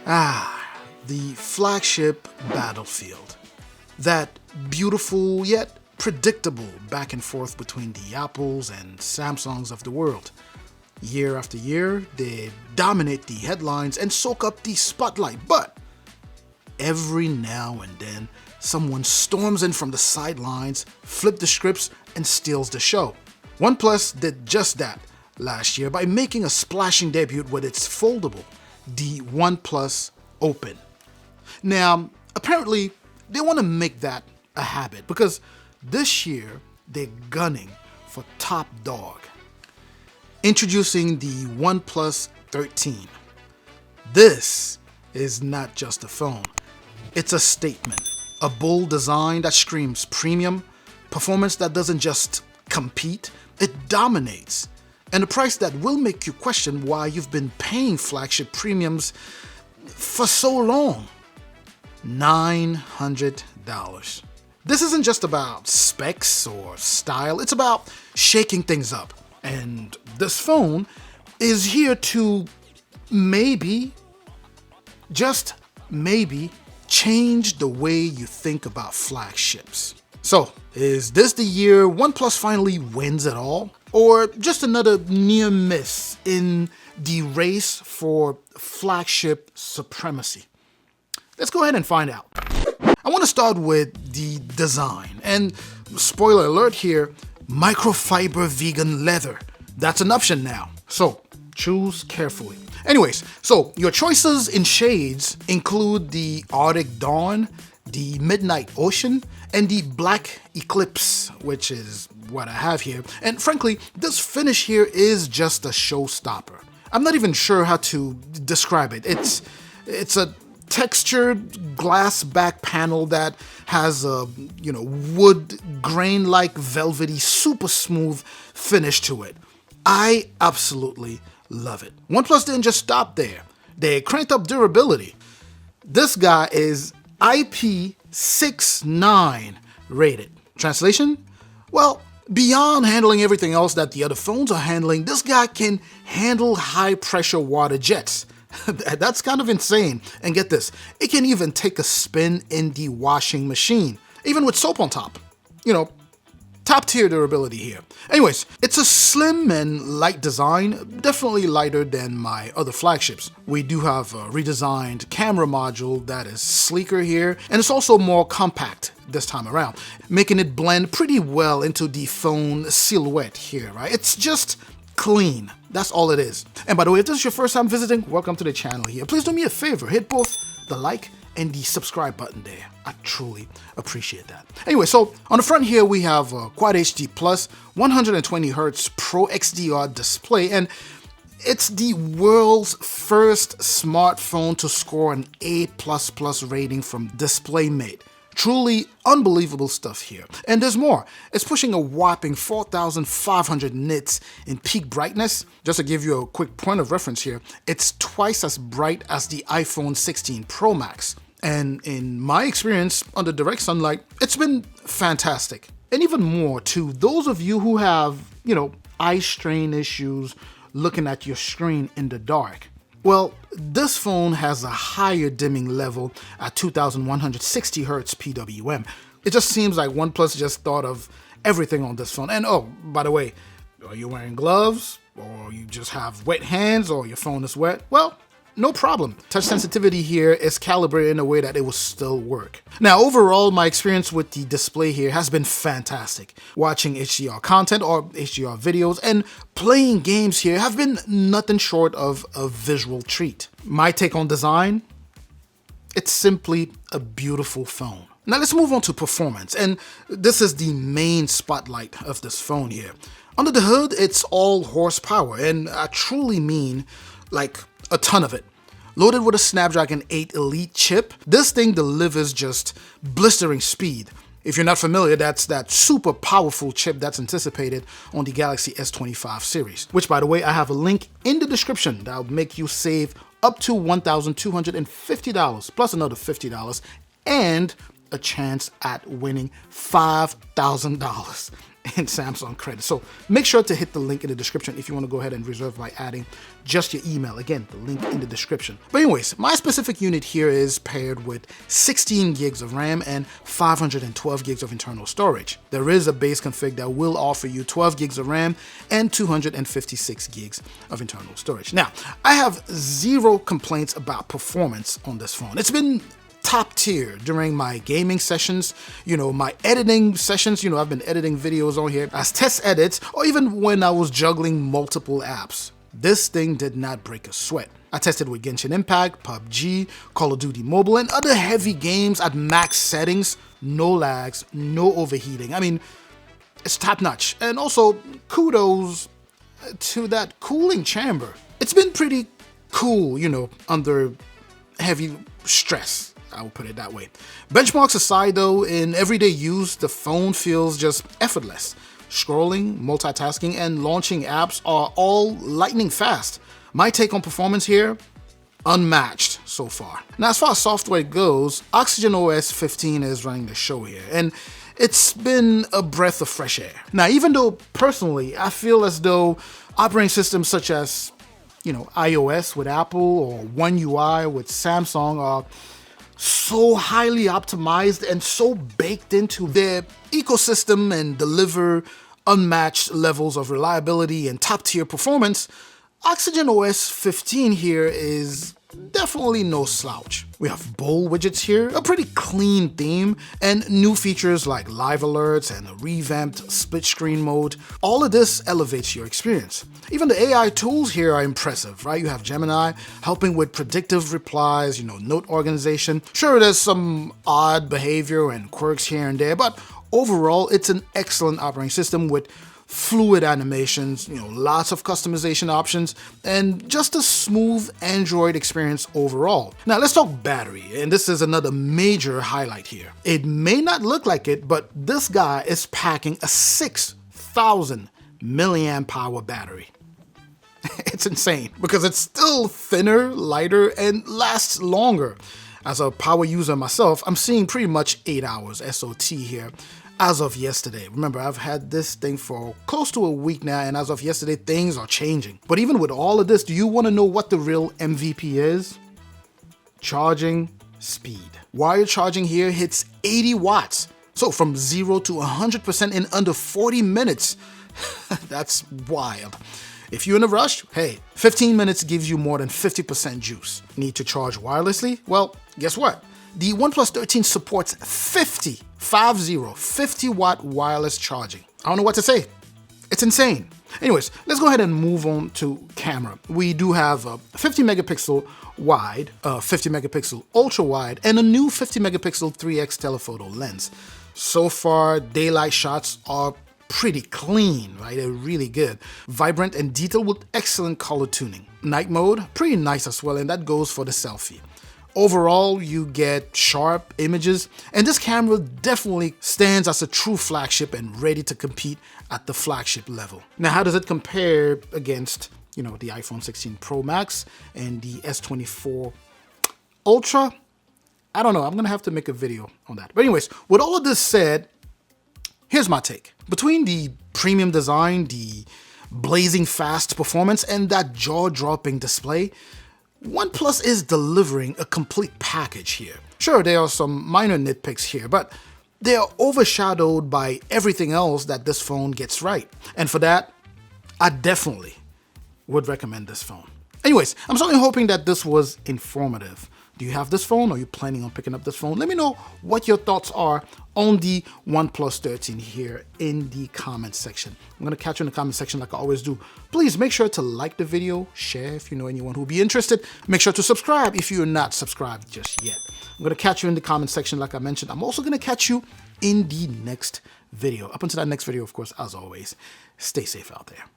The flagship Battlefield. That beautiful yet predictable back and forth between the Apples and Samsungs of the world. Year after year, they dominate the headlines and soak up the spotlight, but every now and then, someone storms in from the sidelines, flips the scripts, and steals the show. OnePlus did just that last year by making a splashing debut with its foldable, the OnePlus Open. Now, apparently, they want to make that a habit because this year they're gunning for top dog. Introducing the OnePlus 13. This is not just a phone, it's a statement. A bold design that screams premium, performance that doesn't just compete, it dominates. And a price that will make you question why you've been paying flagship premiums for so long. $900. This isn't just about specs or style, it's about shaking things up. And this phone is here to maybe, just maybe, change the way you think about flagships. So, is this the year OnePlus finally wins it all? Or just another near miss in the race for flagship supremacy? Let's go ahead and find out. I want to start with the design. And spoiler alert here, microfiber vegan leather. That's an option now. So choose carefully. Anyways, so your choices in shades include the Arctic Dawn, the Midnight Ocean, and the Black Eclipse, which is what I have here. And frankly, this finish here is just a showstopper. I'm not even sure how to describe it. It's a textured glass back panel that has a wood grain like velvety super smooth finish to it. I absolutely love it. OnePlus didn't just stop there. They cranked up durability. This guy is IP69 rated. Translation? Well, beyond handling everything else that the other phones are handling, this guy can handle high pressure water jets. That's kind of insane. And get this, it can even take a spin in the washing machine, even with soap on top. Top tier durability here. Anyways, it's a slim and light design, definitely lighter than my other flagships. We do have a redesigned camera module that is sleeker here, and it's also more compact this time around, making it blend pretty well into the phone silhouette here, right? It's just clean. That's all it is. And by the way, if this is your first time visiting, welcome to the channel here. Please do me a favor, hit both the like and the subscribe button there. I truly appreciate that. Anyway, so on the front here, we have a Quad HD Plus 120Hz Pro XDR display, and it's the world's first smartphone to score an A++ rating from DisplayMate. Truly unbelievable stuff here. And there's more. It's pushing a whopping 4,500 nits in peak brightness. Just to give you a quick point of reference here, it's twice as bright as the iPhone 16 Pro Max. And in my experience, under direct sunlight, it's been fantastic. And even more to those of you who have, eye strain issues looking at your screen in the dark. Well, this phone has a higher dimming level at 2160 Hz PWM. It just seems like OnePlus just thought of everything on this phone. And oh, by the way, are you wearing gloves? Or you just have wet hands or your phone is wet? Well, no problem. Touch sensitivity here is calibrated in a way that it will still work. Now, overall, my experience with the display here has been fantastic. Watching HDR content or HDR videos and playing games here have been nothing short of a visual treat. My take on design? It's simply a beautiful phone. Now let's move on to performance, and this is the main spotlight of this phone here. Under the hood, it's all horsepower, and I truly mean like a ton of it. Loaded with a Snapdragon 8 Elite chip, this thing delivers just blistering speed. If you're not familiar, that's that super powerful chip that's anticipated on the Galaxy S25 series, which by the way, I have a link in the description that'll make you save up to $1,250 plus another $50 and a chance at winning $5,000. in Samsung credit. So make sure to hit the link in the description if you want to go ahead and reserve by adding just your email. Again, the link in the description. But anyways, my specific unit here is paired with 16 gigs of RAM and 512 gigs of internal storage. There is a base config that will offer you 12 gigs of RAM and 256 gigs of internal storage. Now, I have zero complaints about performance on this phone. It's been top tier during my gaming sessions, my editing sessions. I've been editing videos on here as test edits, or even when I was juggling multiple apps. This thing did not break a sweat. I tested with Genshin Impact, PUBG, Call of Duty Mobile, and other heavy games at max settings. No lags, no overheating. I mean, it's top notch. And also, kudos to that cooling chamber. It's been pretty cool, under heavy stress. I will put it that way. Benchmarks aside though, in everyday use, the phone feels just effortless. Scrolling, multitasking, and launching apps are all lightning fast. My take on performance here, unmatched so far. Now, as far as software goes, Oxygen OS 15 is running the show here, and it's been a breath of fresh air. Now, even though personally, I feel as though operating systems such as, iOS with Apple or One UI with Samsung are so highly optimized and so baked into their ecosystem and deliver unmatched levels of reliability and top-tier performance, Oxygen OS 15 here is definitely no slouch. We have bold widgets here, a pretty clean theme, and new features like live alerts and a revamped split screen mode. All of this elevates your experience. Even the AI tools here are impressive, right? You have Gemini helping with predictive replies, note organization. Sure, there's some odd behavior and quirks here and there, but overall, it's an excellent operating system with fluid animations, lots of customization options, and just a smooth Android experience overall. Now let's talk battery, and this is another major highlight here. It may not look like it, but this guy is packing a 6,000 milliamp hour battery. It's insane because it's still thinner, lighter, and lasts longer. As a power user myself, I'm seeing pretty much 8 hours SOT here as of yesterday. Remember, I've had this thing for close to a week now, and as of yesterday, things are changing. But even with all of this, do you want to know what the real MVP is? Charging speed. Wired charging here hits 80 watts. So from 0 to 100% in under 40 minutes. That's wild. If you're in a rush, hey, 15 minutes gives you more than 50% juice. Need to charge wirelessly? Well, guess what? The OnePlus 13 supports 50 watt wireless charging. I don't know what to say. It's insane. Anyways, let's go ahead and move on to camera. We do have a 50 megapixel wide, 50 megapixel ultra wide, and a new 50 megapixel 3x telephoto lens. So far, daylight shots are pretty clean, right? They're really good. Vibrant and detailed with excellent color tuning. Night mode, pretty nice as well, and that goes for the selfie. Overall, you get sharp images, and this camera definitely stands as a true flagship and ready to compete at the flagship level. Now, how does it compare against, the iPhone 16 Pro Max and the S24 Ultra? I don't know. I'm going to have to make a video on that. But anyways, with all of this said, here's my take. Between the premium design, the blazing fast performance, and that jaw-dropping display, OnePlus is delivering a complete package here. Sure, there are some minor nitpicks here, but they are overshadowed by everything else that this phone gets right. And for that, I definitely would recommend this phone. Anyways, I'm certainly hoping that this was informative. Do you have this phone? Are you planning on picking up this phone? Let me know what your thoughts are on the OnePlus 13 here in the comment section. I'm going to catch you in the comment section like I always do. Please make sure to like the video, share if you know anyone who will be interested. Make sure to subscribe if you're not subscribed just yet. I'm going to catch you in the comment section like I mentioned. I'm also going to catch you in the next video. Up until that next video, of course, as always, stay safe out there.